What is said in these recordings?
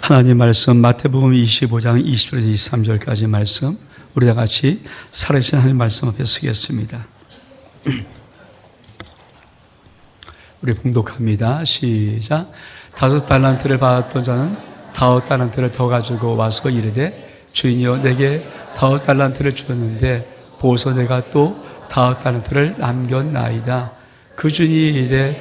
하나님 말씀 마태복음 25장 20절에서 23절까지 말씀, 우리 다 같이 살아계신 하나님 말씀 앞에 서겠습니다. 우리 봉독합니다. 시작. 5달란트를 받았던 자는 5달란트를 더 가지고 와서 이르되 주인이여 내게 5달란트를 주었는데 보소 내가 또 5달란트를 남겼나이다. 그 주인이 이르되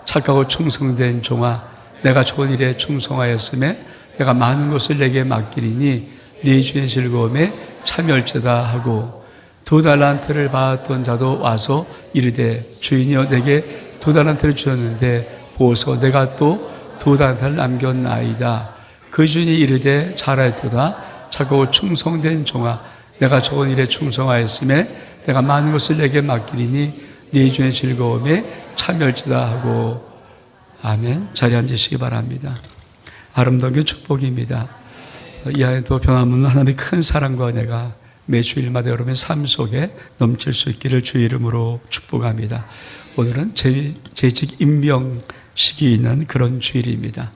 착하고 충성된 종아, 내가 좋은 일에 충성하였음에 내가 많은 것을 내게 맡기리니 네 주의 즐거움에 참여할지다 하고, 2달란트를 받았던 자도 와서 이르되 주인이여 내게 2달란트를 주었는데 보소 내가 또 2달란트를 남겼나이다. 그 주인이 이르되 잘하였도다. 착하고 충성된 종아, 내가 좋은 일에 충성하였음에 내가 많은 것을 내게 맡기리니 네 주의 즐거움에 참여할지다 하고. 아멘. 자리에 앉으시기 바랍니다. 아름다운 게 축복입니다. 이 안에도 변함없는 하나님의 큰 사랑과 은혜가 매 주일마다 여러분의 삶 속에 넘칠 수 있기를 주의 이름으로 축복합니다. 오늘은 재직 임명식이 있는 그런 주일입니다.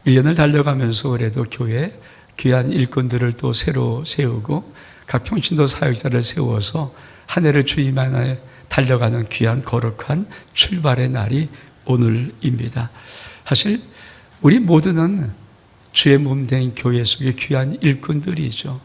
1년을 달려가면서 그래도 교회 귀한 일꾼들을 또 새로 세우고 각 평신도 사역자를 세워서 한 해를 주님 안에 달려가는 귀한 거룩한 출발의 날이 오늘입니다. 사실 우리 모두는 주의 몸 된 교회 속의 귀한 일꾼들이죠.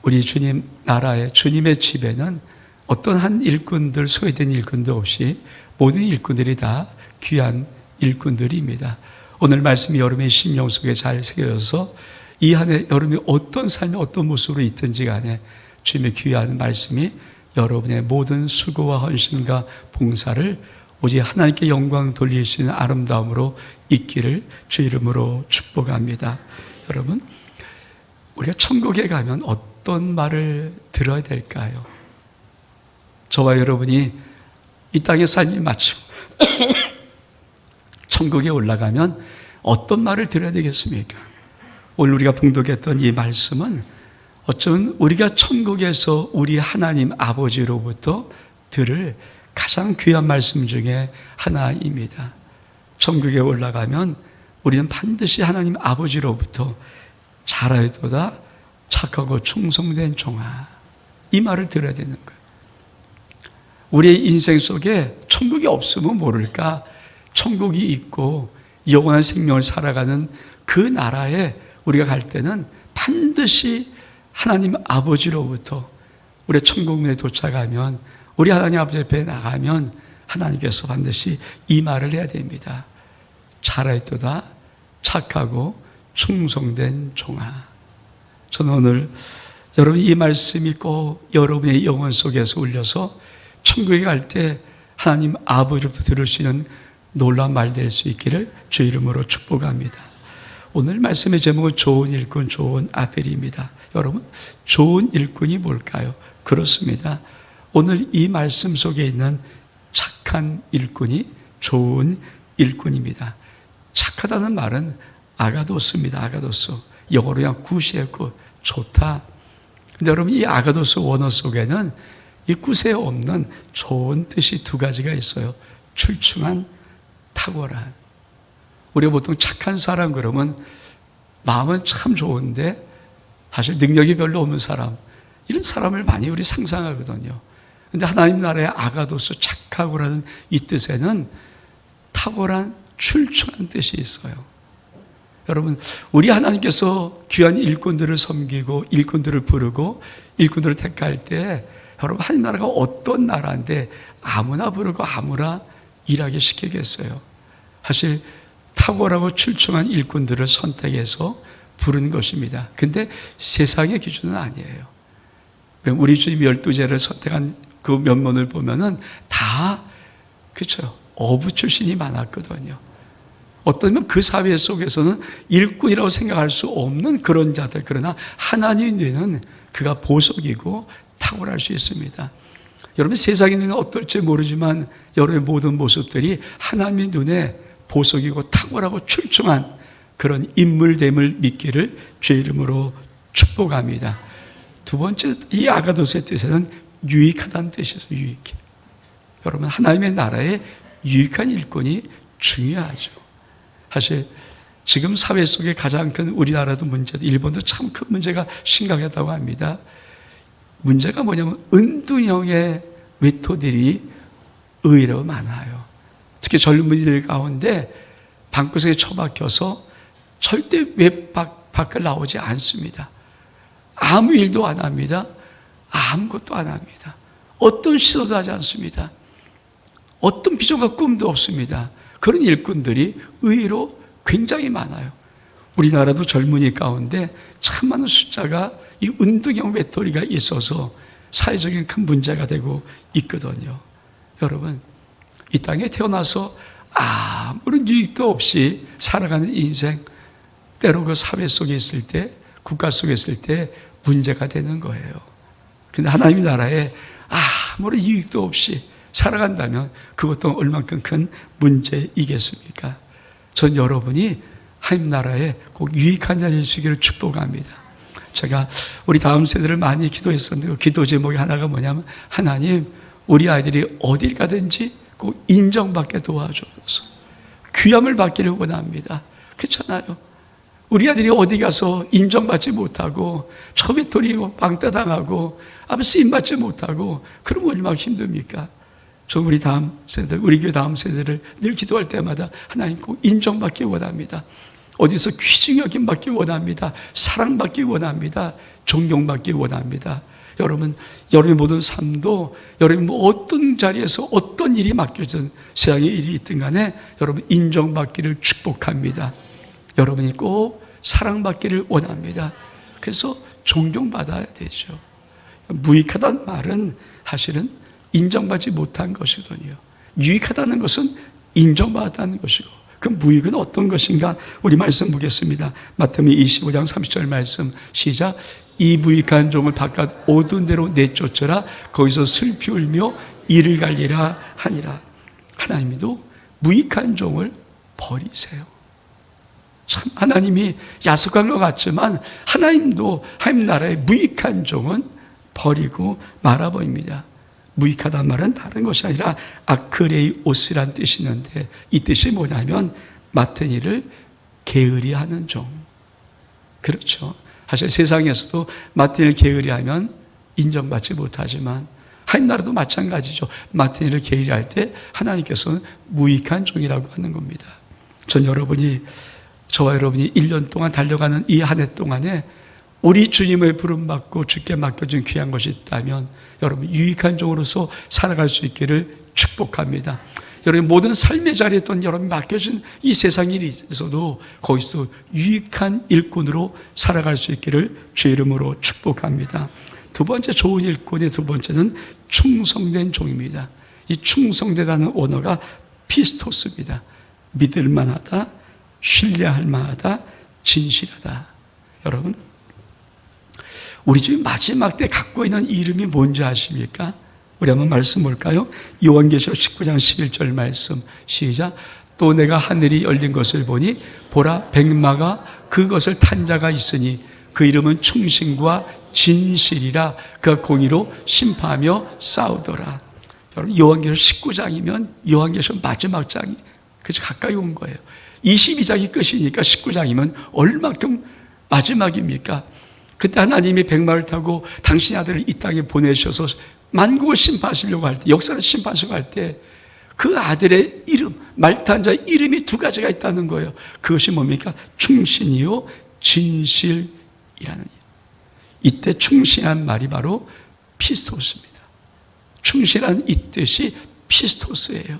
우리 주님 나라에, 주님의 집에는 어떤 한 일꾼들, 소외된 일꾼도 없이 모든 일꾼들이 다 귀한 일꾼들입니다. 오늘 말씀이 여러분의 심령 속에 잘 새겨져서 이 한 해 여러분이 어떤 삶이 어떤 모습으로 있든지 간에 주님의 귀한 말씀이 여러분의 모든 수고와 헌신과 봉사를 오직 하나님께 영광 돌릴 수 있는 아름다움으로 있기를 주 이름으로 축복합니다. 여러분, 우리가 천국에 가면 어떤 말을 들어야 될까요? 저와 여러분이 이 땅의 삶이 마치고 천국에 올라가면 어떤 말을 들어야 되겠습니까? 오늘 우리가 봉독했던 이 말씀은 어쩌면 우리가 천국에서 우리 하나님 아버지로부터 들을 가장 귀한 말씀 중에 하나입니다. 천국에 올라가면 우리는 반드시 하나님 아버지로부터 잘하였도다 착하고 충성된 종아, 이 말을 들어야 되는 거예요. 우리의 인생 속에 천국이 없으면 모를까, 천국이 있고 영원한 생명을 살아가는 그 나라에 우리가 갈 때는 반드시 하나님 아버지로부터 우리 천국문에 도착하면, 우리 하나님 아버지 앞에 나가면 하나님께서 반드시 이 말을 해야 됩니다. 잘하였도다 착하고 충성된 종아. 저는 오늘 여러분 이 말씀이 꼭 여러분의 영혼 속에서 울려서 천국에 갈 때 하나님 아버지로부터 들을 수 있는 놀라운 말 될 수 있기를 주 이름으로 축복합니다. 오늘 말씀의 제목은 좋은 일꾼, 좋은 아들입니다. 여러분, 좋은 일꾼이 뭘까요? 그렇습니다. 오늘 이 말씀 속에 있는 착한 일꾼이 좋은 일꾼입니다. 착하다는 말은 아가도스입니다. 아가도스. 영어로 그냥 굿이에요. 굿. 좋다. 근데 여러분, 이 아가도스 원어 속에는 이 굿에 없는 좋은 뜻이 두 가지가 있어요. 출중한, 탁월한. 우리가 보통 착한 사람 그러면 마음은 참 좋은데 사실 능력이 별로 없는 사람, 이런 사람을 많이 우리 상상하거든요. 근데 하나님 나라의 아가도스, 착하고라는 이 뜻에는 탁월한, 출중한 뜻이 있어요. 여러분, 우리 하나님께서 귀한 일꾼들을 섬기고 일꾼들을 부르고 일꾼들을 택할 때 여러분, 하나님 나라가 어떤 나라인데 아무나 부르고 아무나 일하게 시키겠어요. 사실 탁월하고 출중한 일꾼들을 선택해서 부른 것입니다. 근데 세상의 기준은 아니에요. 우리 주님 12제를 선택한 그 면면을 보면은 다, 그렇죠, 어부 출신이 많았거든요. 어쩌면 그 사회 속에서는 일꾼이라고 생각할 수 없는 그런 자들, 그러나 하나님 눈에는 그가 보석이고 탁월할 수 있습니다. 여러분, 세상의 눈은 어떨지 모르지만 여러분의 모든 모습들이 하나님의 눈에 보석이고 탁월하고 출중한 그런 인물됨을 믿기를 주의 이름으로 축복합니다. 두 번째, 이 아가도스의 뜻에는 유익하다는 뜻이 있어요. 유익해. 여러분, 하나님의 나라에 유익한 일꾼이 중요하죠. 사실 지금 사회 속에 가장 큰 우리나라도 문제도 일본도 참 큰 문제가 심각하다고 합니다. 문제가 뭐냐면 은둔형의 외톨이들이 의외로 많아요. 특히 젊은이들 가운데 방구석에 처박혀서 절대 외 밖을 나오지 않습니다. 아무 일도 안 합니다. 아무것도 안 합니다. 어떤 시도도 하지 않습니다. 어떤 비전과 꿈도 없습니다. 그런 일꾼들이 의외로 굉장히 많아요. 우리나라도 젊은이 가운데 참 많은 숫자가 이 운동형 외톨이가 있어서 사회적인 큰 문제가 되고 있거든요. 여러분, 이 땅에 태어나서 아무런 유익도 없이 살아가는 인생, 때로 그 사회 속에 있을 때, 국가 속에 있을 때 문제가 되는 거예요. 근데 하나님의 나라에 아무런 유익도 없이 살아간다면 그것도 얼만큼 큰 문제이겠습니까? 전 여러분이 하나님 나라에 꼭 유익한 자일 수 있기를 축복합니다. 제가 우리 다음 세대를 많이 기도했었는데 그 기도 제목이 하나가 뭐냐면, 하나님, 우리 아이들이 어딜 가든지 꼭 인정받게 도와줘서 귀함을 받기를 원합니다. 그렇잖아요. 우리 아들이 어디 가서 인정받지 못하고 처음에 돌이고 방따당하고 아무 쓰임받지 못하고 그러면 얼마나 힘듭니까? 저 우리 다음 세대, 우리 교회 다음 세대를 늘 기도할 때마다 하나님 꼭 인정받기 원합니다. 어디서 귀중 여김 받기 원합니다. 사랑받기 원합니다. 존경받기 원합니다. 여러분, 여러분의 모든 삶도 여러분 뭐 어떤 자리에서 어떤 일이 맡겨진 세상의 일이 있든 간에 여러분 인정받기를 축복합니다. 여러분이 꼭 사랑받기를 원합니다. 그래서 존경받아야 되죠. 무익하다는 말은 사실은 인정받지 못한 것이거든요. 유익하다는 것은 인정받았다는 것이고, 그 무익은 어떤 것인가? 우리 말씀 보겠습니다. 마태복음 25장 30절 말씀 시작. 이 무익한 종을 바깥 어두운 데로 내쫓으라. 거기서 슬피 울며 이를 갈리라 하니라. 하나님도 무익한 종을 버리세요. 참 하나님이 야속한 것 같지만 하나님도 하나님 나라의 무익한 종은 버리고 말아버립니다. 무익하다는 말은 다른 것이 아니라 아크레이오스란 뜻이 있는데, 이 뜻이 뭐냐면 맡은 일을 게으리 하는 종. 그렇죠. 사실 세상에서도 맡은 일을 게으리 하면 인정받지 못하지만 하나님 나라도 마찬가지죠. 맡은 일을 게으리 할 때 하나님께서는 무익한 종이라고 하는 겁니다. 전 여러분이, 저와 여러분이 1년 동안 달려가는 이 한 해 동안에 우리 주님의 부름받고 주께 맡겨준 귀한 것이 있다면 여러분 유익한 종으로서 살아갈 수 있기를 축복합니다. 여러분 모든 삶의 자리에 있던 여러분 맡겨준 이 세상 일이 있어도 거기서 유익한 일꾼으로 살아갈 수 있기를 주의 이름으로 축복합니다. 두 번째 좋은 일꾼의 두 번째는 충성된 종입니다. 이 충성되다는 언어가 피스토스입니다. 믿을만하다, 신뢰할 만하다, 진실하다. 여러분, 우리 주님 마지막 때 갖고 있는 이름이 뭔지 아십니까? 우리 한번 말씀 볼까요? 요한계시록 19장 11절 말씀 시작. 또 내가 하늘이 열린 것을 보니 보라 백마가 그것을 탄 자가 있으니 그 이름은 충신과 진실이라. 그가 공의로 심판하며 싸우더라. 여러분 요한계시록 19장이면 요한계시록 마지막 장이 그저 가까이 온 거예요. 22장이 끝이니까 19장이면 얼마큼 마지막입니까? 그때 하나님이 백마를 타고 당신의 아들을 이 땅에 보내셔서 만국을 심판하시려고 할 때, 역사를 심판하시려고 할 때 그 아들의 이름, 말탄 자의 이름이 두 가지가 있다는 거예요. 그것이 뭡니까? 충신이요 진실이라는 일. 이때 충신한 말이 바로 피스토스입니다. 충실한 이 뜻이 피스토스예요.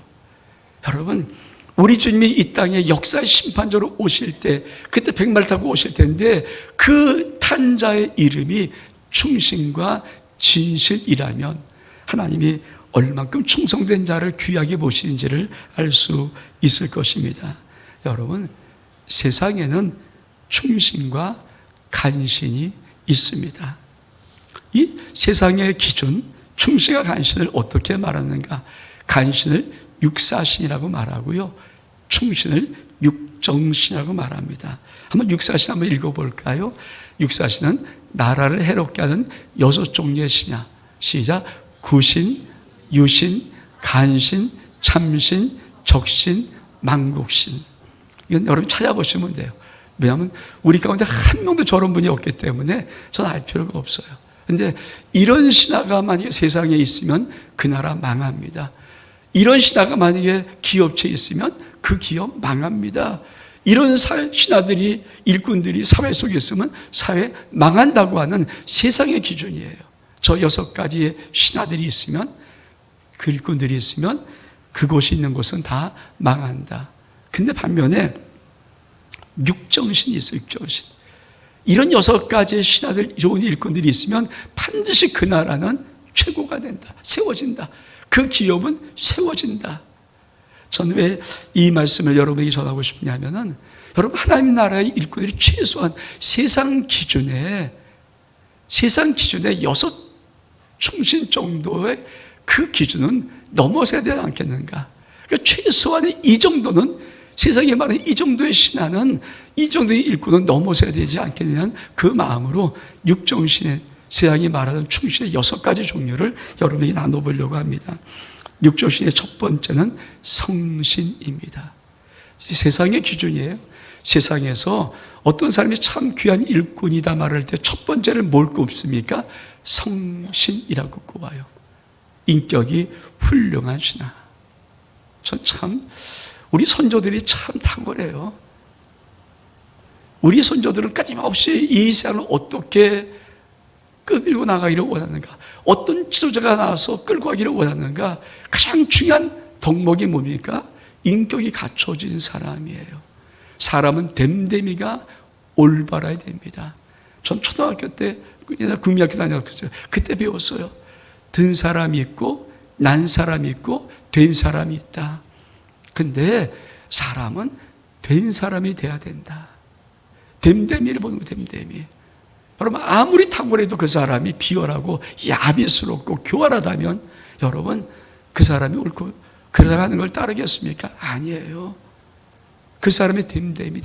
여러분, 우리 주님이 이 땅에 역사의 심판자로 오실 때, 그때 백마를 타고 오실 텐데 그 탄자의 이름이 충신과 진실이라면 하나님이 얼만큼 충성된 자를 귀하게 보시는지를 알 수 있을 것입니다. 여러분, 세상에는 충신과 간신이 있습니다. 이 세상의 기준, 충신과 간신을 어떻게 말하는가? 간신을 육사신이라고 말하고요, 충신을 육정신이라고 말합니다. 한번 육사신 한번 읽어볼까요? 육사신은 나라를 해롭게 하는 6종류의 신이야. 시작. 구신, 유신, 간신, 참신, 적신, 망국신. 이건 여러분 찾아보시면 돼요. 왜냐하면 우리 가운데 한 명도 저런 분이 없기 때문에 저는 알 필요가 없어요. 근데 이런 신화가 만약에 세상에 있으면 그 나라 망합니다. 이런 신화가 만약에 기업체에 있으면 그 기업 망합니다. 이런 신화들이, 일꾼들이 사회 속에 있으면 사회 망한다고 하는 세상의 기준이에요. 저 6가지의 신화들이 있으면, 그 일꾼들이 있으면 그곳이 있는 곳은 다 망한다. 근데 반면에 육정신이 있어요. 육정신. 이런 6가지의 신하들, 좋은 일꾼들이 있으면 반드시 그 나라는 최고가 된다. 세워진다. 그 기업은 세워진다. 저는 왜 이 말씀을 여러분에게 전하고 싶냐면은, 여러분, 하나님 나라의 일꾼들이 최소한 세상 기준에 6 충신 정도의 그 기준은 넘어서야 되지 않겠는가. 그러니까 최소한의 이 정도는, 세상에 말하는 이 정도의 신하는, 이 정도의 일꾼은 넘어서야 되지 않겠느냐는 그 마음으로 육정신의, 세상이 말하는 충신의 6가지 종류를 여러분에게 나눠보려고 합니다. 육정신의 첫 번째는 성신입니다. 세상의 기준이에요. 세상에서 어떤 사람이 참 귀한 일꾼이다 말할 때 첫 번째는 뭘 꼽습니까? 성신이라고 꼽아요. 인격이 훌륭한 신하. 전 참, 우리 선조들이 참 탁월해요. 우리 선조들은 끊임없이 이 세상을 어떻게 끌고 나가기를 원하는가, 어떤 지도자가 나와서 끌고 가기를 원하는가, 가장 중요한 덕목이 뭡니까? 인격이 갖춰진 사람이에요. 사람은 됨됨이가 올바라야 됩니다. 전 초등학교 때, 옛날 국민학교 다녔거든요. 그때 배웠어요. 든 사람이 있고, 난 사람이 있고, 된 사람이 있다. 근데 사람은 된 사람이 돼야 된다. 됨됨이를 보는 거예요. 됨됨이. 여러분, 아무리 탁월해도 그 사람이 비열하고 야비스럽고 교활하다면 여러분, 그 사람이 옳고 그러라는 걸 따르겠습니까? 아니에요. 그 사람의 됨됨이.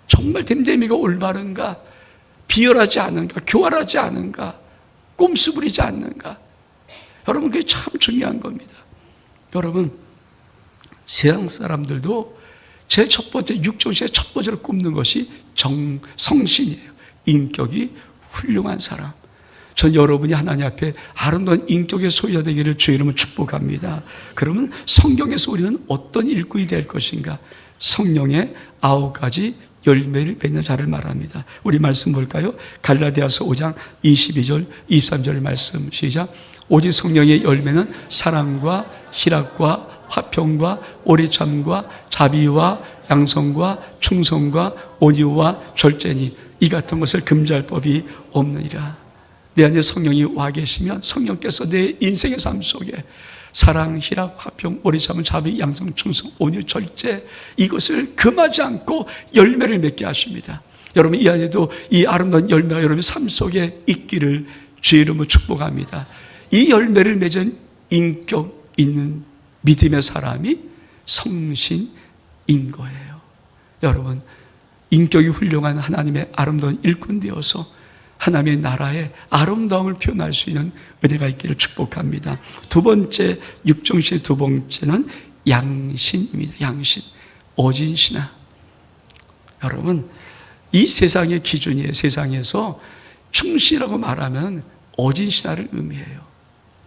정말 됨됨이가 올바른가? 비열하지 않은가? 교활하지 않은가? 꼼수 부리지 않는가? 여러분, 그게 참 중요한 겁니다. 여러분, 세상 사람들도 제 첫 번째, 육정신의 첫 번째로 꼽는 것이 성신이에요. 인격이 훌륭한 사람. 전 여러분이 하나님 앞에 아름다운 인격의 소유자 되기를 주의 이름으로 축복합니다. 그러면 성경에서 우리는 어떤 일꾼이 될 것인가? 성령의 9가지 열매를 맺는 자를 말합니다. 우리 말씀 볼까요? 갈라디아서 5장 22절, 23절 말씀 시작. 오직 성령의 열매는 사랑과 희락과 화평과 오래참과 자비와 양성과 충성과 온유와 절제니 이 같은 것을 금지할 법이 없느니라. 내 안에 성령이 와 계시면 성령께서 내 인생의 삶 속에 사랑, 희락, 화평, 오래참은, 자비, 양성, 충성, 온유, 절제, 이것을 금하지 않고 열매를 맺게 하십니다. 여러분, 이 안에도 이 아름다운 열매가 여러분의 삶 속에 있기를 주의 이름으로 축복합니다. 이 열매를 맺은 인격 있는 믿음의 사람이 성신인 거예요. 여러분, 인격이 훌륭한 하나님의 아름다운 일꾼 되어서 하나님의 나라의 아름다움을 표현할 수 있는 은혜가 있기를 축복합니다. 두 번째, 육정신의 두 번째는 양신입니다. 양신, 어진 신하. 여러분, 이 세상의 기준이에요. 세상에서 충신이라고 말하면 어진 신하를 의미해요.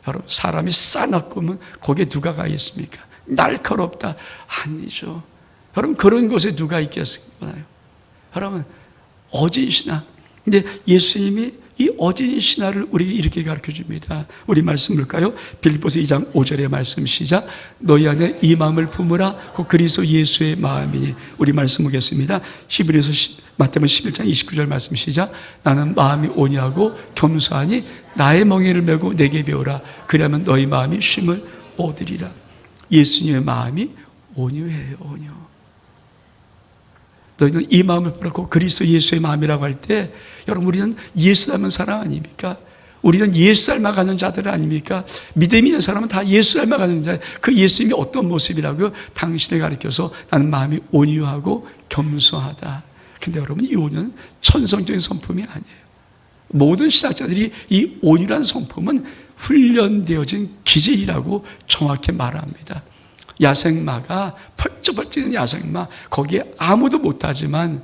여러분, 사람이 싸납고면 거기에 누가 가 있습니까? 날카롭다. 아니죠. 여러분, 그런 곳에 누가 있겠어요? 여러분, 어진 신하. 근데 예수님이 이 어진 신하를 우리에게 이렇게 가르쳐 줍니다. 우리 말씀 볼까요? 빌립보서 2장 5절의 말씀 시작. 너희 안에 이 마음을 품으라. 곧 그리스도 예수의 마음이니. 우리 말씀 보겠습니다. 마태복음 11장 29절 말씀 시작. 나는 마음이 온유하고 겸손하니 나의 멍에를 메고 내게 배우라. 그러면 너희 마음이 쉼을 얻으리라. 예수님의 마음이 온유해요. 온유. 너희는 이 마음을 품고 그리스도 예수의 마음이라고 할 때, 여러분, 우리는 예수 닮은 사람 아닙니까? 우리는 예수 닮아가는 자들 아닙니까? 믿음이 있는 사람은 다 예수 닮아가는 자. 그 예수님이 어떤 모습이라고요? 당신에 가르쳐서 나는 마음이 온유하고 겸손하다. 근데 여러분, 이 온유는 천성적인 성품이 아니에요. 모든 신학자들이 이 온유란 성품은 훈련되어진 기질이라고 정확히 말합니다. 야생마가 펄쩍펄쩍 뛰는 야생마, 거기에 아무도 못하지만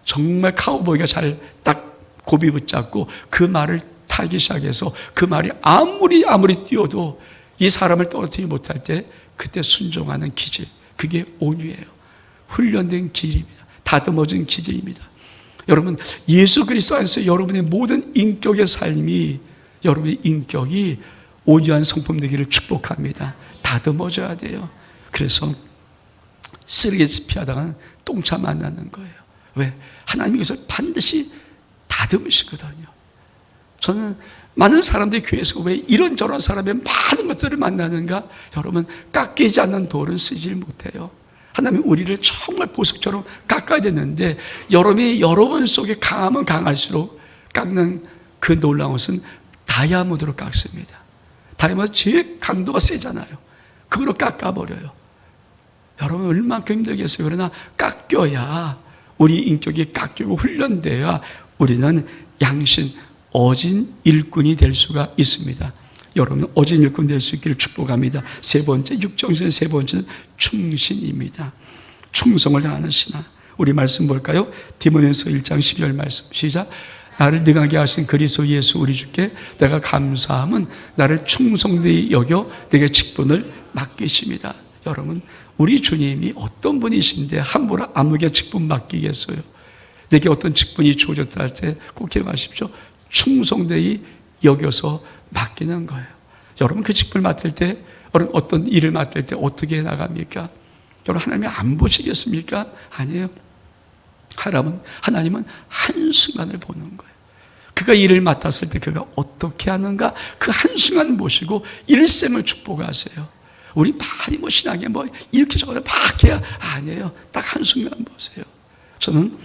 정말 카우보이가 잘 딱 고비 붙잡고 그 말을 타기 시작해서 그 말이 아무리 뛰어도 이 사람을 떨어뜨리지 못할 때 그때 순종하는 기질, 그게 온유예요. 훈련된 기질입니다. 다듬어진 기질입니다. 여러분, 예수 그리스도 안에서 여러분의 모든 인격의 삶이, 여러분의 인격이 온유한 성품 되기를 축복합니다. 다듬어져야 돼요. 그래서 쓰레기 피하다가는 똥차 만나는 거예요. 왜? 하나님이 그것을 반드시 다듬으시거든요. 저는 많은 사람들이 교회에서 왜 이런저런 사람의 많은 것들을 만나는가? 여러분, 깎이지 않는 돌은 쓰질 못해요. 하나님이 우리를 정말 보석처럼 깎아야 되는데, 여러분이 여러분 속에 강하면 강할수록 깎는 그 놀라운 것은 다이아몬드로 깎습니다. 다이아몬드 제일 강도가 세잖아요. 그걸로 깎아버려요. 여러분, 얼마나 힘들겠어요. 그러나 깎여야, 우리 인격이 깎이고 훈련돼야 우리는 양신, 어진 일꾼이 될 수가 있습니다. 여러분, 어진 일꾼 될 수 있기를 축복합니다. 세 번째, 육정신 세 번째는 충신입니다. 충성을 다하는 신하. 우리 말씀 볼까요? 디모데전서 1장 12절 말씀 시작. 나를 능하게 하신 그리스도 예수 우리 주께 내가 감사함은 나를 충성되이 여겨 내게 직분을 맡기십니다. 여러분, 우리 주님이 어떤 분이신데 함부로 아무에게 직분 맡기겠어요? 내게 어떤 직분이 주어졌다 할 때 꼭 기억하십시오. 충성되이 여겨서 맡기는 거예요. 여러분, 그 직분을 맡을 때, 여러분 어떤 일을 맡을 때 어떻게 나갑니까? 여러분, 하나님이 안 보시겠습니까? 아니에요. 하나님은 한순간을 보는 거예요. 그가 일을 맡았을 때 그가 어떻게 하는가, 그 한순간 보시고 일생을 축복하세요. 우리 많이 신앙에 이렇게 저렇게 막 해야 아니에요. 딱 한순간 보세요. 저는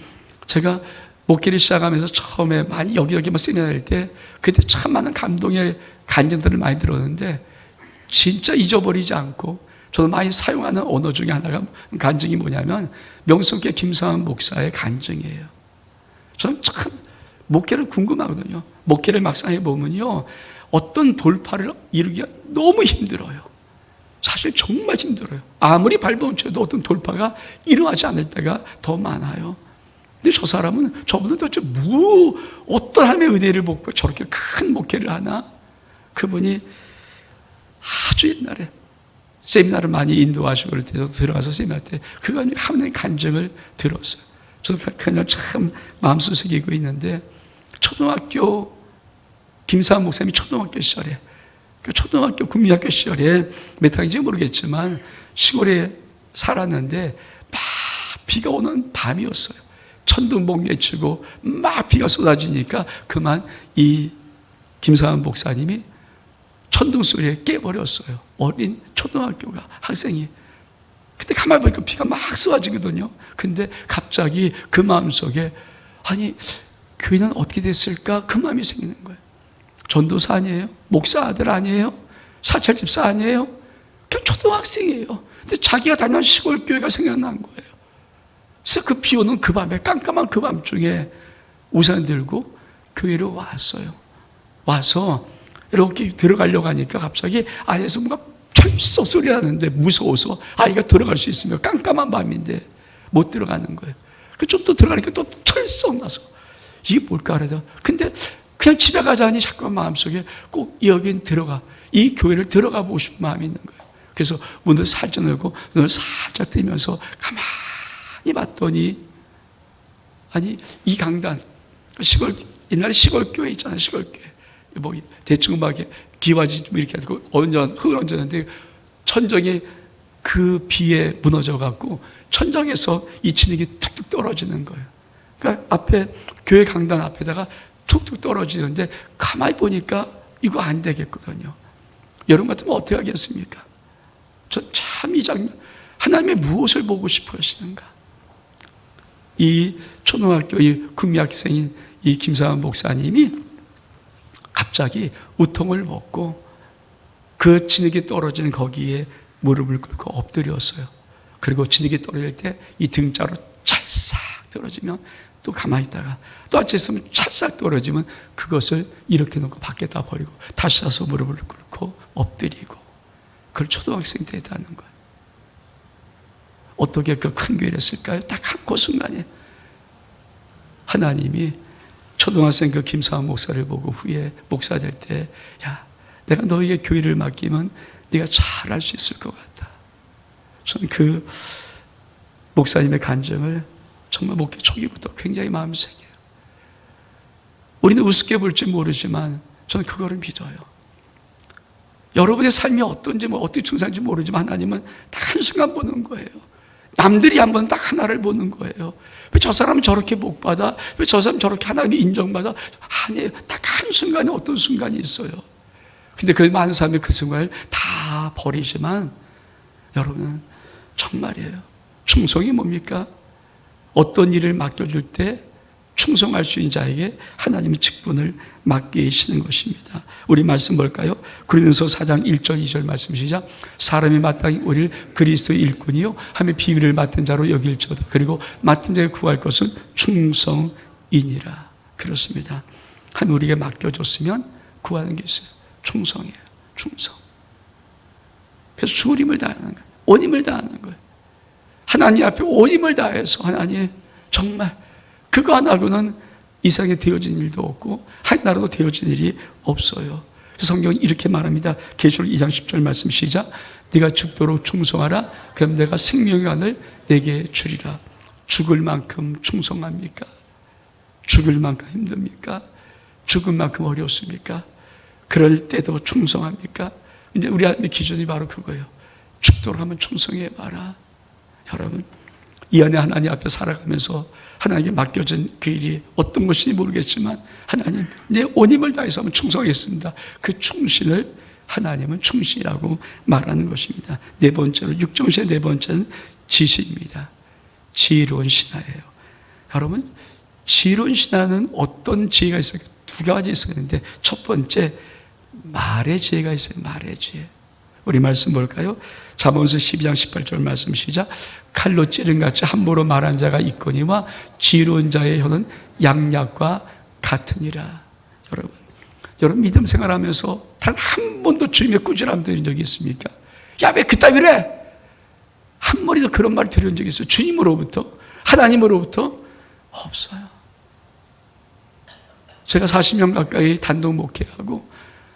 제가 목회를 시작하면서 처음에 많이 여기저기 세미나 할 때 그때 참 많은 감동의 간증들을 많이 들었는데 진짜 잊어버리지 않고 저도 많이 사용하는 언어 중에 하나가 간증이 뭐냐면 명성교회 김상환 목사의 간증이에요. 저는 참 목회를 궁금하거든요. 목회를 막상 해보면요, 어떤 돌파를 이루기가 너무 힘들어요. 사실 정말 힘들어요. 아무리 밟아쳐도 어떤 돌파가 일어나지 않을 때가 더 많아요. 근데 저 사람은 저분은 도대체 어떤 하나님의 은혜를 보고 저렇게 큰 목회를 하나? 그분이 아주 옛날에 세미나를 많이 인도하시고 그럴 때 들어가서 세미나 때 그가 하나님의 간증을 들었어요. 저도 그냥 참 마음속 새기고 있는데, 초등학교 김사한 목사님이 초등학교 시절에, 초등학교 국민학교 시절에 몇 학년인지 모르겠지만 시골에 살았는데 막 비가 오는 밤이었어요. 천둥 번개 치고 막 비가 쏟아지니까 그만 이 김사한 목사님이 천둥 소리에 깨버렸어요. 어린 초등학교가 학생이. 그때 가만히 보니까 비가 막 쏟아지거든요. 근데 갑자기 그 마음속에 아니 교회는 어떻게 됐을까? 그 마음이 생기는 거예요. 전도사 아니에요? 목사 아들 아니에요? 사찰집사 아니에요? 그냥 초등학생이에요. 근데 자기가 다니는 시골 교회가 생각난 거예요. 그래서 그 비 오는 그 밤에, 깜깜한 그 밤중에 우산 들고 교회로 왔어요. 와서 이렇게 들어가려고 하니까 갑자기 안에서 뭔가 철썩 소리 나는데 무서워서 아이가 들어갈 수 있으면 깜깜한 밤인데 못 들어가는 거예요. 좀 더 들어가니까 또 철썩 나서 이게 뭘까 그러다. 근데 그냥 집에 가자니 자꾸 마음속에 꼭 여긴 들어가, 이 교회를 들어가 보고 싶은 마음이 있는 거예요. 그래서 문을 살짝 열고 눈을 살짝 뜨면서 가만히 봤더니 아니 이 강단, 옛날에 시골 교회 있잖아요. 시골 교회 대충 막 기와지 이렇게 하고 흙을 얹었는데 천정이 그 비에 무너져 갖고 천정에서 이 진흙이 툭툭 떨어지는 거예요. 그러니까 앞에 교회 강단 앞에다가 툭툭 떨어지는데 가만히 보니까 이거 안 되겠거든요. 여러분 같으면 어떻게 하겠습니까? 저 참 이 장면, 하나님의 무엇을 보고 싶어 하시는가? 이 초등학교 이 국민학생인 이 김상환 목사님이 갑자기 우통을 벗고 그 진흙이 떨어지는 거기에 무릎을 꿇고 엎드렸어요. 그리고 진흙이 떨어질 때 이 등자로 찰싹 떨어지면 또 가만히 있다가 또 앉아있으면 찰싹 떨어지면 그것을 이렇게 놓고 밖에다 버리고 다시 와서 무릎을 꿇고 엎드리고, 그걸 초등학생 때 했다는 거예요. 어떻게 그 큰 교회를 했을까요? 딱 한 그 순간에 하나님이 초등학생 그 김사환 목사를 보고 후에 목사 될 때, 야, 내가 너에게 교회를 맡기면 네가 잘할 수 있을 것 같다. 저는 그 목사님의 간증을 정말 목회 초기부터 굉장히 마음이 새겨요. 우리는 우습게 볼지 모르지만 저는 그거를 믿어요. 여러분의 삶이 어떤지 어떻게 충성인지 모르지만 하나님은 딱 한순간 보는 거예요. 남들이 한번 딱 하나를 보는 거예요. 왜 저 사람은 저렇게 복받아? 왜 저 사람은 저렇게 하나님이 인정받아? 아니에요. 딱 한순간에 어떤 순간이 있어요. 근데 그 많은 사람이 그 순간을 다 버리지만 여러분은 정말이에요. 충성이 뭡니까? 어떤 일을 맡겨줄 때 충성할 수 있는 자에게 하나님의 직분을 맡기시는 것입니다. 우리 말씀 볼까요? 고린도서 4장 1절 2절 말씀 시작. 사람이 마땅히 우리를 그리스도의 일꾼이요 하며 비밀을 맡은 자로 여길지어다. 그리고 맡은 자에게 구할 것은 충성이니라. 그렇습니다. 하나님 우리에게 맡겨줬으면 구하는 게 있어요. 충성이에요. 충성. 그래서 주 힘을 다하는 거예요. 온 힘을 다하는 거예요. 하나님 앞에 온 힘을 다해서 하나님 정말 그거 하나로는 이 세상에 되어진 일도 없고 하나라도 되어진 일이 없어요. 성경은 이렇게 말합니다. 계시록 2장 10절 말씀 시작. 네가 죽도록 충성하라. 그럼 내가 생명의 안을 내게 주리라. 죽을 만큼 충성합니까? 죽을 만큼 힘듭니까? 죽을 만큼 어렵습니까? 그럴 때도 충성합니까? 근데 우리 하나님의 기준이 바로 그거예요. 죽도록 하면 충성해봐라. 여러분, 이 안에 하나님 앞에 살아가면서 하나님께 맡겨진 그 일이 어떤 것인지 모르겠지만 하나님, 내 온 힘을 다해서 한번 충성하겠습니다. 그 충신을 하나님은 충신이라고 말하는 것입니다. 네 번째로, 육정신의 네 번째는 지신입니다. 지혜로운 신하예요. 여러분, 지혜로운 신하는 어떤 지혜가 있어요? 두 가지 있었는데 첫 번째, 말의 지혜가 있어요. 말의 지혜. 우리 말씀 볼까요? 잠언서 12장 18절 말씀 시작. 칼로 찌른같이 함부로 말한 자가 있거니와 지혜로운 자의 혀는 양약과 같으니라. 여러분 믿음 생활하면서 단 한 번도 주님의 꾸지람 들은 적이 있습니까? 야, 왜 그따위로 해? 한 번이도 그런 말 들은 적이 있어요? 주님으로부터, 하나님으로부터? 없어요. 제가 40년 가까이 단독 목회하고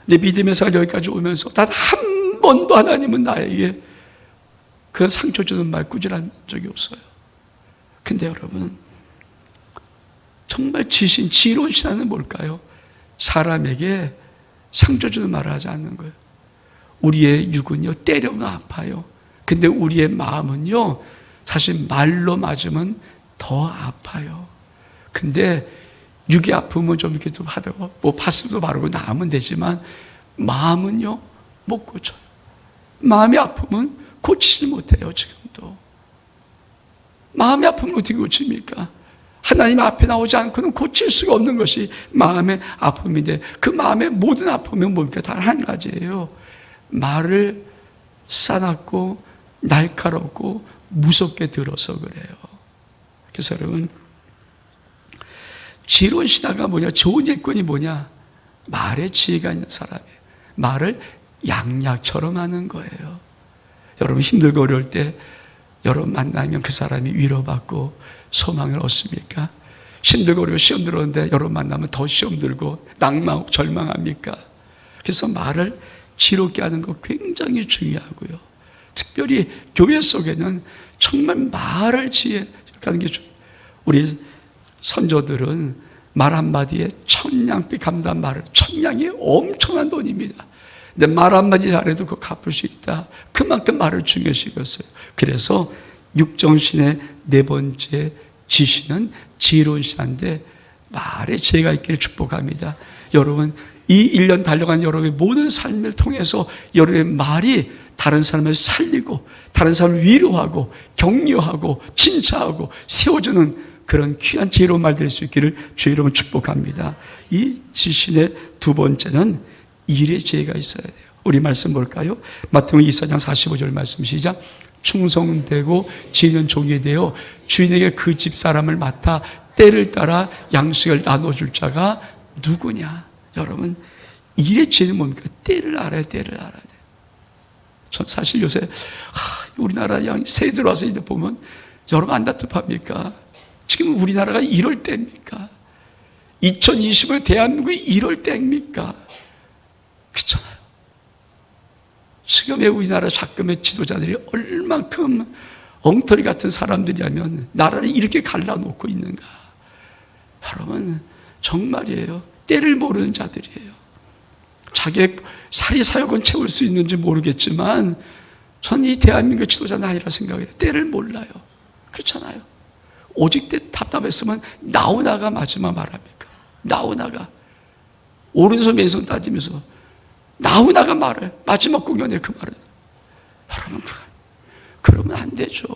내 믿음의 생활 여기까지 오면서 단 한 번도 하나님은 나에게 그런 상처 주는 말 꾸지란 적이 없어요. 근데 여러분, 정말 지혜로운 신앙은 뭘까요? 사람에게 상처 주는 말을 하지 않는 거예요. 우리의 육은요, 때려면 아파요. 근데 우리의 마음은요, 사실 말로 맞으면 더 아파요. 근데 육의 아픔은 좀 이렇게 좀 하다가 뭐 파스도 바르고 나으면 되지만 마음은요, 못 고쳐요. 마음의 아픔은 고치지 못해요. 지금도 마음의 아픔을 어떻게 고칩니까? 하나님 앞에 나오지 않고는 고칠 수가 없는 것이 마음의 아픔인데, 그 마음의 모든 아픔은 뭡니까? 단 한 가지예요. 말을 싸납고 날카롭고 무섭게 들어서 그래요. 그래서 여러분, 지혜로운 신하가 뭐냐? 좋은 일꾼이 뭐냐? 말에 지혜가 있는 사람이에요. 말을 양약처럼 하는 거예요. 여러분, 힘들고 어려울 때 여러분 만나면 그 사람이 위로받고 소망을 얻습니까? 힘들고 어려워 시험 들었는데 여러분 만나면 더 시험 들고 낭망하고 절망합니까? 그래서 말을 지롭게 하는 거 굉장히 중요하고요. 특별히 교회 속에는 정말 말을 지혜하게 하는 게 중요해요. 우리 선조들은 말 한마디에 천냥비 감단 말을, 천냥이 엄청난 돈입니다. 근데 말 한마디 잘해도 그거 갚을 수 있다. 그만큼 말을 중요시 여겼어요. 그래서 육정신의 네 번째 지신은 지혜로운 신한데 말에 지혜가 있기를 축복합니다. 여러분, 이 1년 달려간 여러분의 모든 삶을 통해서 여러분의 말이 다른 사람을 살리고 다른 사람을 위로하고 격려하고 칭찬하고 세워주는 그런 귀한 지혜로운 말 될 수 있기를 주의 이름으로 축복합니다. 이 지신의 두 번째는 일의 지혜가 있어야 돼요. 우리 말씀 볼까요? 마태복음 24장 45절 말씀 시작. 충성되고 지혜는 종이 되어 주인에게 그 집 사람을 맡아 때를 따라 양식을 나눠줄 자가 누구냐? 여러분, 일의 지혜는 뭡니까? 때를 알아야 돼요. 전 사실 요새 우리나라 새 들어와서 이제 보면 여러분 안 답답합니까? 지금 우리나라가 이럴 때입니까? 2020년 대한민국이 이럴 때입니까? 그렇잖아요. 지금의 우리나라 작금의 지도자들이 얼만큼 엉터리 같은 사람들이라면 나라를 이렇게 갈라놓고 있는가. 여러분, 정말이에요. 때를 모르는 자들이에요. 자기의 사리사욕은 채울 수 있는지 모르겠지만 전 이 대한민국 지도자는 아니라 생각해요. 때를 몰라요. 그렇잖아요. 오직 때 답답했으면 나오나가 마지막 말합니까? 나오나가 오른손 왼손 따지면서 나오나가 말을 마지막 공연에 그 말을 여러분 그러면 안 되죠.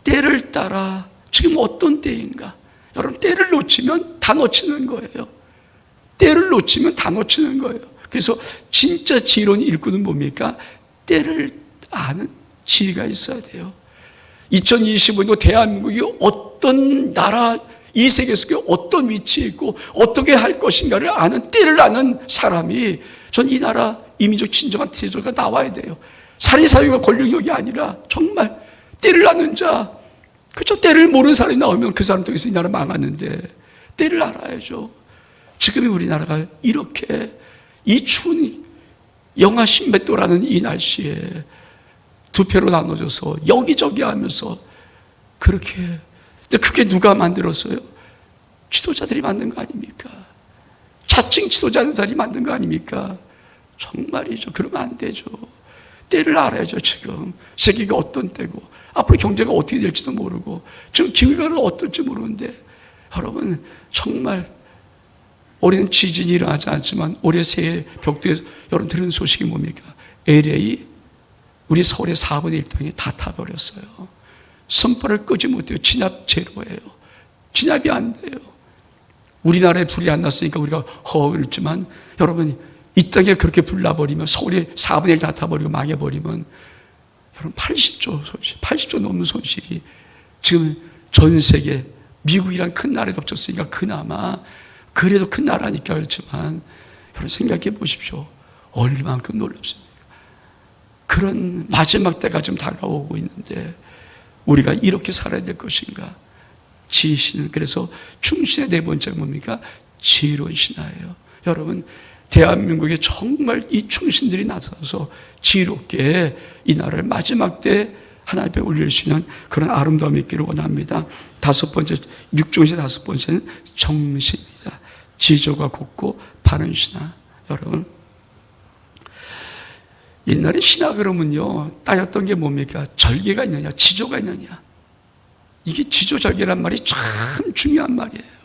때를 따라 지금 어떤 때인가? 여러분 때를 놓치면 다 놓치는 거예요. 때를 놓치면 다 놓치는 거예요. 그래서 진짜 지혜로운 일꾼은 뭡니까? 때를 아는 지혜가 있어야 돼요. 2025년도 대한민국이 어떤 나라, 이 세계에서 어떤 위치에 있고 어떻게 할 것인가를 아는, 때를 아는 사람이 전 이 나라 이민족 진정한 지도자가 나와야 돼요. 사리사욕과 권력력이 아니라 정말 때를 아는 자, 그렇죠? 때를 모르는 사람이 나오면 그 사람 통해서 이 나라 망하는데 때를 알아야죠. 지금의 우리나라가 이렇게 이 추운 영하 10몇 도라는 이 날씨에 두 패로 나눠져서 여기저기 하면서 그렇게, 근데 그게 누가 만들었어요? 지도자들이 만든 거 아닙니까? 자칭 지도자들이 만든 거 아닙니까? 정말이죠. 그러면 안 되죠. 때를 알아야죠. 지금 세계가 어떤 때고 앞으로 경제가 어떻게 될지도 모르고 지금 기후가 어떨지 모르는데 여러분 정말 올해는 지진이 일어나지 않지만 올해 새해 벽두에 여러분 들은 소식이 뭡니까? LA 우리 서울의 4분의 1 땅이 다 타버렸어요. 선발을 끄지 못해요. 진압 제로예요. 진압이 안 돼요. 우리나라에 불이 안 났으니까 우리가 허울했지만 여러분 이 땅에 그렇게 불 나버리면 서울의 4분의 1 다 타버리고 망해버리면 여러분 80조 손실, 80조 넘는 손실이 지금 전 세계 미국이란 큰 나라에 덮쳤으니까 그나마 그래도 큰 나라니까 그렇지만 여러분 생각해 보십시오. 얼마만큼 놀랍습니까? 그런 마지막 때가 좀 다가오고 있는데 우리가 이렇게 살아야 될 것인가? 지혜신은 그래서 충신의 네 번째 뭡니까? 지혜로운 신하예요. 여러분 대한민국에 정말 이 충신들이 나서서 지혜롭게 이 나라를 마지막 때 하나님 앞에 올릴 수 있는 그런 아름다움이 있기를 원합니다. 다섯 번째, 육중에서 다섯 번째는 정신입니다. 지조가 곱고 바른 신하. 여러분 옛날에 신하 그러면요 따졌던 게 뭡니까? 절개가 있느냐 지조가 있느냐. 이게 지조절개란 말이 참 중요한 말이에요.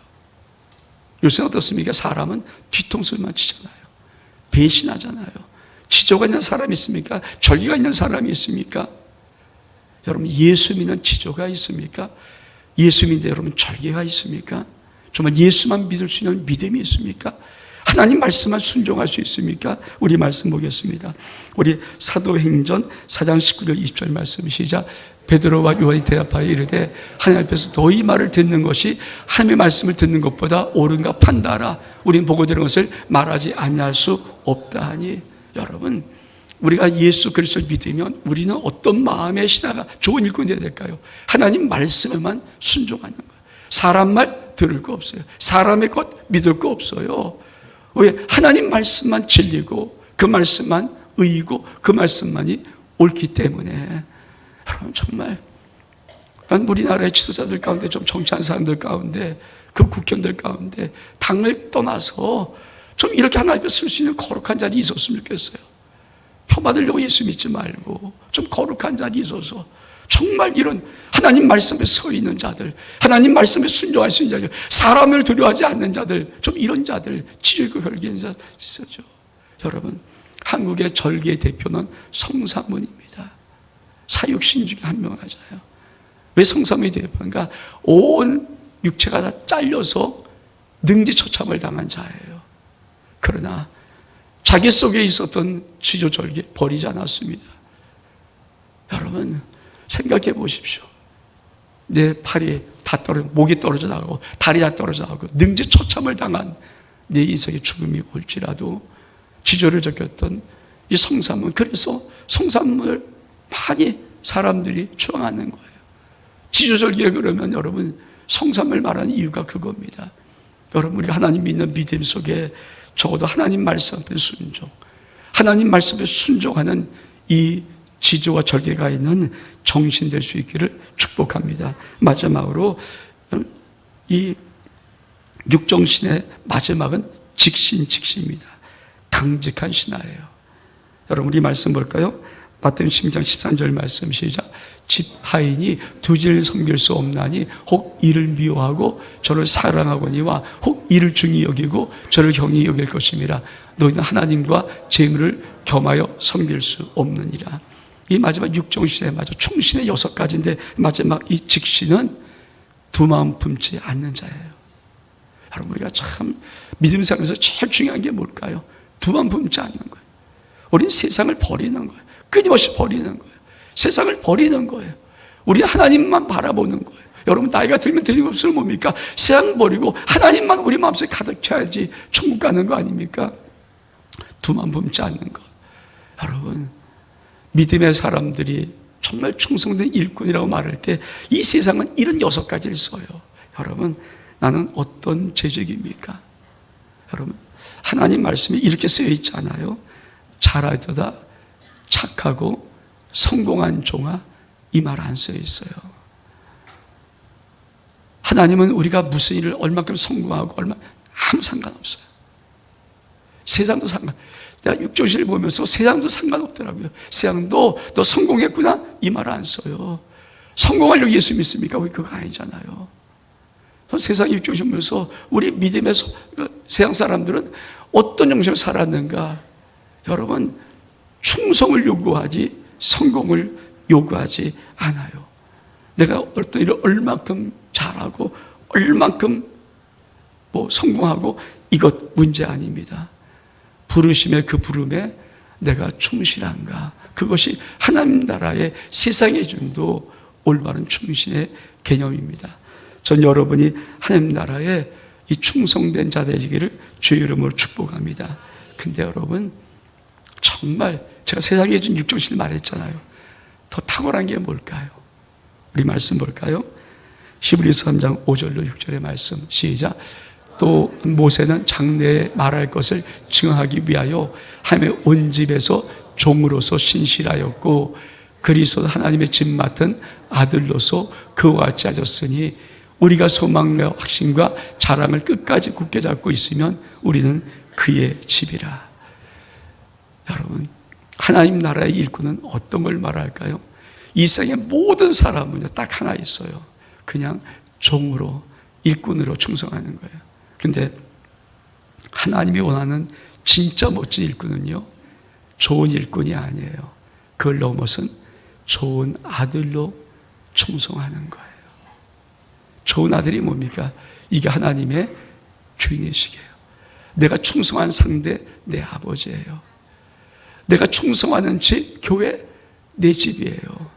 요새 어떻습니까? 사람은 뒤통수만 치잖아요. 배신하잖아요. 지조가 있는 사람이 있습니까? 절개가 있는 사람이 있습니까? 여러분 예수 믿는 지조가 있습니까? 예수 믿는 여러분 절개가 있습니까? 정말 예수만 믿을 수 있는 믿음이 있습니까? 하나님 말씀만 순종할 수 있습니까? 우리 말씀 보겠습니다. 우리 사도행전 4장 19절 20절 말씀 시작. 베드로와 요한이 대답하여 이르되 하나님 앞에서 너희 말을 듣는 것이 하나님의 말씀을 듣는 것보다 옳은가 판단하라. 우리는 보고 들은 것을 말하지 아니할 수 없다 하니. 여러분 우리가 예수 그리스도를 믿으면 우리는 어떤 마음의 신하가 좋은 일꾼이 되어야 될까요? 하나님 말씀에만 순종하는 거예요. 사람 말 들을 거 없어요. 사람의 것 믿을 거 없어요. 왜? 하나님 말씀만 진리고 그 말씀만 의이고 그 말씀만이 옳기 때문에 여러분 정말 난 우리나라의 지도자들 가운데 좀 정치한 사람들 가운데 그 국회의원들 가운데 당을 떠나서 좀 이렇게 하나님 앞에 쓸 수 있는 거룩한 자리 있었으면 좋겠어요. 표 받으려고 예수 믿지 말고 좀 거룩한 자리 있어서 정말 이런 하나님 말씀에 서 있는 자들, 하나님 말씀에 순종할 수 있는 자들, 사람을 두려워하지 않는 자들, 좀 이런 자들, 지혜있고 결계인 자 있었죠. 여러분, 한국의 절개의 대표는 성사문입니다. 사육신 중에 한 명 하잖아요. 왜 성사문이 대표인가? 온 육체가 다 잘려서 능지처참을 당한 자예요. 그러나 자기 속에 있었던 지조절개 버리지 않았습니다. 여러분 생각해 보십시오. 내 팔이 다 떨어져, 목이 떨어져 나가고 다리 다 떨어져 나가고 능지처참을 당한 내 인생의 죽음이 올지라도 지조를 적였던 이 성사문, 그래서 성사문을 많이 사람들이 추앙하는 거예요. 지조절기에 그러면 여러분 성삼을 말하는 이유가 그겁니다. 여러분 우리가 하나님 믿는 믿음 속에 적어도 하나님 말씀 앞에 순종, 하나님 말씀에 순종하는 이 지조와 절개가 있는 정신 될 수 있기를 축복합니다. 마지막으로 이 육정신의 마지막은 직신입니다. 강직한 신하예요. 여러분 우리 말씀 볼까요? 마태복음 10장 13절 말씀 시작. 집 하인이 두 진을 섬길 수 없나니 혹 이를 미워하고 저를 사랑하거니와 혹 이를 중히 여기고 저를 경히 여길 것임이라. 너희는 하나님과 재물을 겸하여 섬길 수 없느니라. 이 마지막 육정신의 마지막 충신의 6가지인데 마지막 이 직신은 두 마음 품지 않는 자예요. 여러분 우리가 참 믿음 생활에서 제일 중요한 게 뭘까요? 두 마음 품지 않는 거예요. 우리는 세상을 버리는 거예요. 끊임없이 버리는 거예요. 세상을 버리는 거예요. 우리 하나님만 바라보는 거예요. 여러분 나이가 들면 들수록 뭡니까? 세상 버리고 하나님만 우리 마음속에 가득 차야지 천국 가는 거 아닙니까? 두 마음 품지 않는 것. 여러분 믿음의 사람들이 정말 충성된 일꾼이라고 말할 때 이 세상은 이런 6가지를 써요. 여러분 나는 어떤 재직입니까? 여러분 하나님 말씀이 이렇게 쓰여 있잖아요. 잘하다 착하고 성공한 종아, 이 말 안 쓰여 있어요. 하나님은 우리가 무슨 일을 얼마큼 성공하고 아무 상관없어요. 세상도 내가 육조신을 보면서 세상도 상관없더라고요. 세상도 너 성공했구나? 이 말 안 써요. 성공하려고 예수 믿습니까? 우리 그거 아니잖아요. 세상 육조신 보면서 우리 믿음의 세상 사람들은 어떤 정신을 살았는가? 여러분 충성을 요구하지 성공을 요구하지 않아요. 내가 어떤 일을 얼만큼 잘하고 얼만큼 성공하고 이것 문제 아닙니다. 부르심의 그 부름에 내가 충실한가? 그것이 하나님 나라의 세상의 중도 올바른 충신의 개념입니다. 전 여러분이 하나님 나라의 이 충성된 자 되시기를 주의 이름으로 축복합니다. 근데 여러분 정말 제가 세상에 준 육정신을 말했잖아요. 더 탁월한 게 뭘까요? 우리 말씀 볼까요? 히브리서 3장 5절로 6절의 말씀 시작. 또 모세는 장래에 말할 것을 증언하기 위하여 하나님의 온 집에서 종으로서 신실하였고 그리스도 하나님의 집 맡은 아들로서 그와 같이 하셨으니 우리가 소망과 확신과 자랑을 끝까지 굳게 잡고 있으면 우리는 그의 집이라. 여러분 하나님 나라의 일꾼은 어떤 걸 말할까요? 이 세상의 모든 사람은 딱 하나 있어요. 그냥 종으로 일꾼으로 충성하는 거예요. 근데 하나님이 원하는 진짜 멋진 일꾼은요, 좋은 일꾼이 아니에요. 그걸 넘어선 좋은 아들로 충성하는 거예요. 좋은 아들이 뭡니까? 이게 하나님의 주인이시게요. 내가 충성한 상대 내 아버지예요. 내가 충성하는 집, 교회 내 집이에요.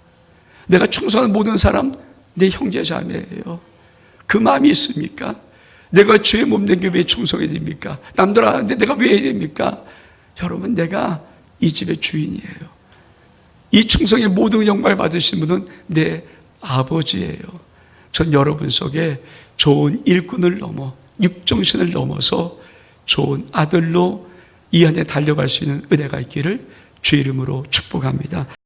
내가 충성하는 모든 사람 내 형제 자매예요. 그 마음이 있습니까? 내가 주의 몸된 게 왜 충성해야 됩니까? 남들 하는데 내가 왜 해야 됩니까? 여러분 내가 이 집의 주인이에요. 이 충성의 모든 영광을 받으신 분은 내 아버지예요. 전 여러분 속에 좋은 일꾼을 넘어 육정신을 넘어서 좋은 아들로 이 안에 달려갈 수 있는 은혜가 있기를 주의 이름으로 축복합니다.